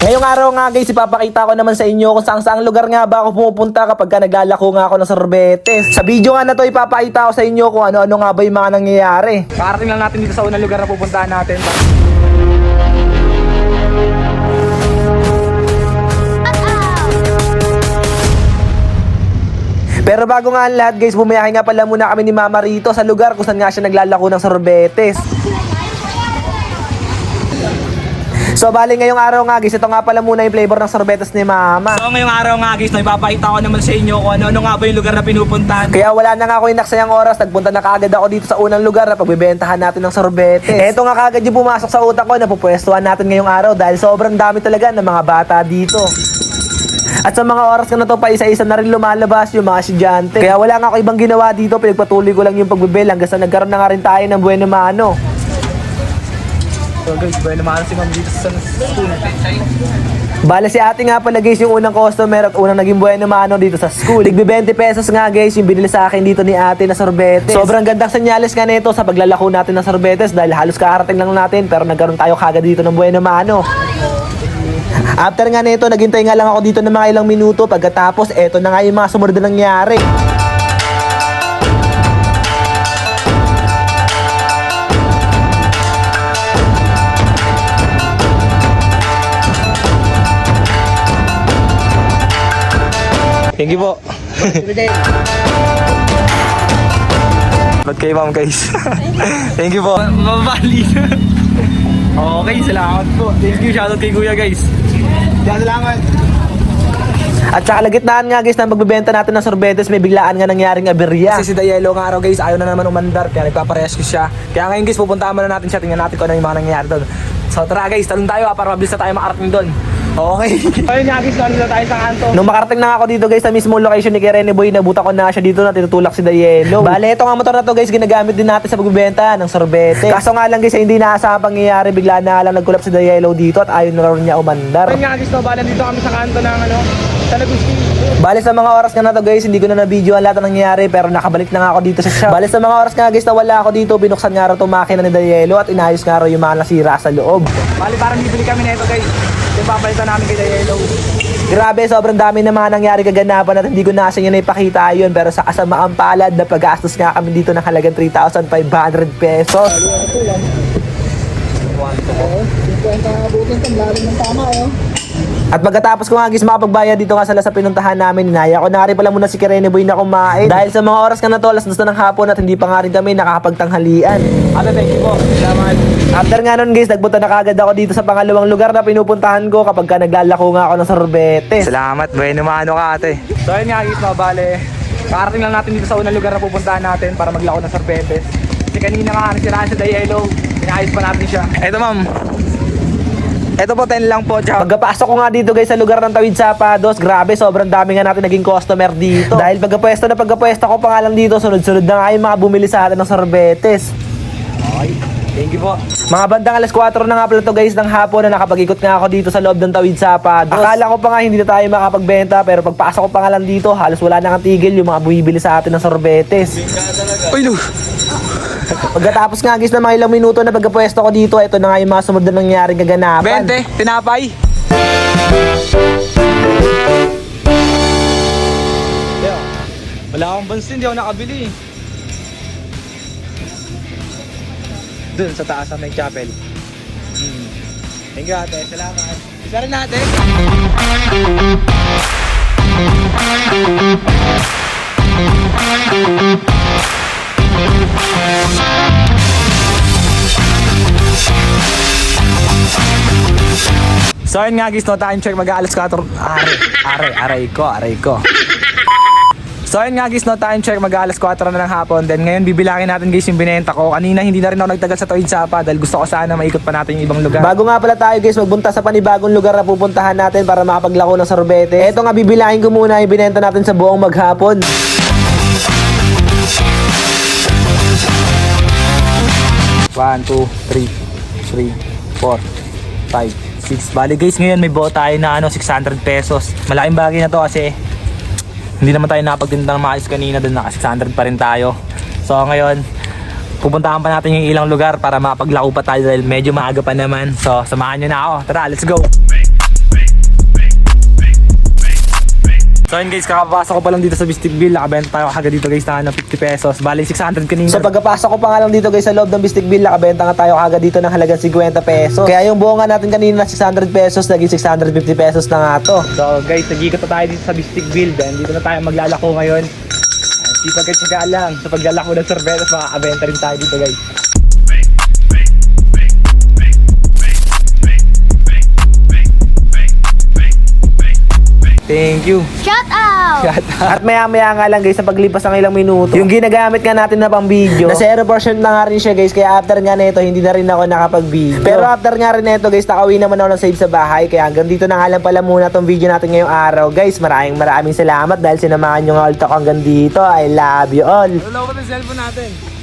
Ngayong araw nga guys, ipapakita ko naman sa inyo kung saan lugar nga ba ako pumupunta kapag ka naglalako nga ako ng sorbetes. Sa video nga na to, ipapakita ko sa inyo kung ano-ano nga ba yung mga nangyayari. Karating lang natin dito sa unang lugar na pupuntahan natin. Pero bago nga ang lahat guys, bumiyahe nga pala muna kami ni Mama rito sa lugar kung saan nga siya naglalako ng sorbetes. So bali ngayong araw nga guys, ito nga pala muna yung flavor ng sorbetes ni Mama. So ngayong araw nga guys, ipapakita ko naman sa inyo kung ano nga ba yung lugar na pinupuntahan. Kaya wala na nga ako inaksayang oras, nagpunta na kaagad ako dito sa unang lugar na pagbibentahan natin ng sorbetes. Ito nga kaagad yung pumasok sa utak ko na pupwestuhan natin ngayong araw dahil sobrang dami talaga ng mga bata dito. At sa mga oras ka na to pa isa-isa na rin lumalabas yung mga estudyante. Kaya wala nga ako ibang ginawa dito, pinagpatuloy ko lang yung pagbibel hanggang sa nagkaroon na nga rin tayo ng Buena Mano. So guys, Buena Mano si Ma'am dito sa school. Bale si ate nga pala guys yung unang customer at unang naging Buena Mano dito sa school. Tigbi 20 pesos nga guys yung binili sa akin dito ni ate na sorbetes. Sobrang gandang senyales nga nito sa paglalako natin ng sorbetes dahil halos kakarating lang natin pero nagkaroon tayo kagad dito ng Buena Mano. After nga nito, naghintay nga lang ako dito ng mga ilang minuto. Pagkatapos, eto na nga yung mga sumunod na nangyari. Thank you po. Ba't kayo ma'am guys? Thank you po. Mabali. Okay, salamat po. Thank you, shoutout kay kuya guys. Salamat. At sa kalagitnaan nga guys ng pagbebenta natin ng sorbetes, may biglaan nga nangyaring aberya. Kasi si Dayelo nga araw guys, ayaw na naman umandar, kaya nagpaparehas ko siya. Kaya ngayon guys, pupuntahan muna natin siya, tingnan natin kung ano yung mga nangyayari doon. So tara guys, talon tayo para mabilis na tayo makarating doon. Okay. Ayun nga guys, talon na tayo sa kanto. Nung makarating na ako dito guys sa mismo location ni Rene Boy, nabuta ko na siya dito na tinutulak si Dayelo. Bale, ito nga motor na to guys, ginagamit din natin sa pagbebenta ng sorbetes. Kaso nga lang guys, hindi naasahang pangyayari, bigla na lang nagkulap si Dayelo dito at ayaw na rin niya umandar. Ayun nga guys, no, bale dito kami sa kanto ng sa Lagustin. Bale sa mga oras nga na to guys, hindi ko na na-video ang lahat ng nangyayari pero nakabalik na nga ako dito sa shop. Bale sa mga oras nga guys na wala ako dito, binuksan nga raw itong makina ni Dayelo at inayos nga raw yung mga nasira sa loob. Bale parang bibili kami na ito guys. Yung papalitan namin kay Dayelo. Grabe, sobrang dami na mga nangyari kaganapan at hindi ko na sa inyo na ipakita yun. Pero sa kasamaang palad na pag-gastos nga kami dito ng halagang 3,500 pesos. At pagkatapos ko nga guys makapagbayad dito nga sa pinuntahan namin, inaya ko na rin pala muna si Rene Boy na kumain. Dahil sa mga oras ka na to, alas 2 ng hapon at hindi pa nga rin kami nakakapagtanghalian. Ate, thank you po. Salamat. After nga nun guys, nagpunta na kagad ako dito sa pangalawang lugar na pinupuntahan ko kapag ka naglalako nga ako ng sorbetes. Salamat, Buena Mano ka ate. So yun nga guys, mabale. Kakarating lang natin dito sa unang lugar na pupuntahan natin para maglako ng sorbetes. Kasi kanina nga nasiraan sa Dayelo, pinayos pa natin siya. Eto ma'am. Ito po 10 lang po. Pagkapasok ko nga dito guys sa lugar ng Tawid Sapados, grabe sobrang dami nga natin naging customer dito. Dahil pagkapwesto ko pa nga lang dito, sunod-sunod na nga yung mga bumili sa atin ng sorbetes. Okay, thank you po. Mga bandang alas 4 na nga pala to guys ng hapon na nakapag-ikot nga ako dito sa loob ng Tawid Sapados. Akala ko pa nga hindi na tayo makapagbenta pero pagpasok ko pa nga lang dito, halos wala na nga tigil yung mga bumibili sa atin ng sorbetes. Uy no! Pagkatapos nga guys ng mga ilang minuto na pagkapwesto ko dito, ito na nga yung mga sumunod na nangyaring kaganapan. 20, tinapay! Wala akong bansin, hindi ako nakabili. Dun sa taas ng may chapel. Thank you ate, salamat. Isa rin natin. So yun nga guys, no time check, mag-aalas 4. Aray ko. So yun nga guys, no time check, mag-aalas 4 na ng hapon. Then ngayon bibilangin natin guys yung binenta ko. Kanina hindi na rin ako nagtagal sa Tawid Sapa dahil gusto ko sana maikot pa natin yung ibang lugar. Bago nga pala tayo guys magbunta sa panibagong lugar na pupuntahan natin para makapaglako ng sorbete, eto nga bibilangin ko muna yung binenta natin sa buong maghapon. 1, 2, 3, 4, 5, 6. Bali guys, ngayon may buo tayo na 600 pesos. Malaking bagay na to kasi hindi naman tayo nakapagtinda ng maayos kanina, doon naka 600 pa rin tayo. So ngayon, pupuntahan pa natin yung ilang lugar para makapaglako pa tayo dahil medyo maaga pa naman. So samahan nyo na ako. Tara, let's go! So yun guys, kakapasok ko pa lang dito sa Bistigville. Nakabenta tayo kagad dito guys na ng 50 pesos. Bali 600 kanina. So pagkapasok ko pa nga lang dito guys sa loob ng Bistigville, nakabenta nga tayo kagad dito ng halagang 50 pesos. Kaya yung buo nga natin kanina na 600 pesos, naging 650 pesos na nga to. So guys, nagikot na tayo dito sa Bistigville. Then dito na tayo maglalako ngayon. Sipag-tsaga lang sa paglalako ng sorbetes, makakabenta rin tayo dito guys. Thank you. Shout out! At maya nga lang guys, sa paglipas ng ilang minuto, yung ginagamit nga natin na pang video, na 0% na nga rin siya guys, kaya after nga nito, hindi na rin ako nakapag-video. Pero after nga rin nito guys, nakauwi naman ako ng save sa bahay, kaya hanggang dito na nga lang pala muna tong video natin ngayong araw. Guys, maraming salamat dahil sinamahan nyo nga ulit ako hanggang dito. I love you all. Lolo ko ng cellphone natin.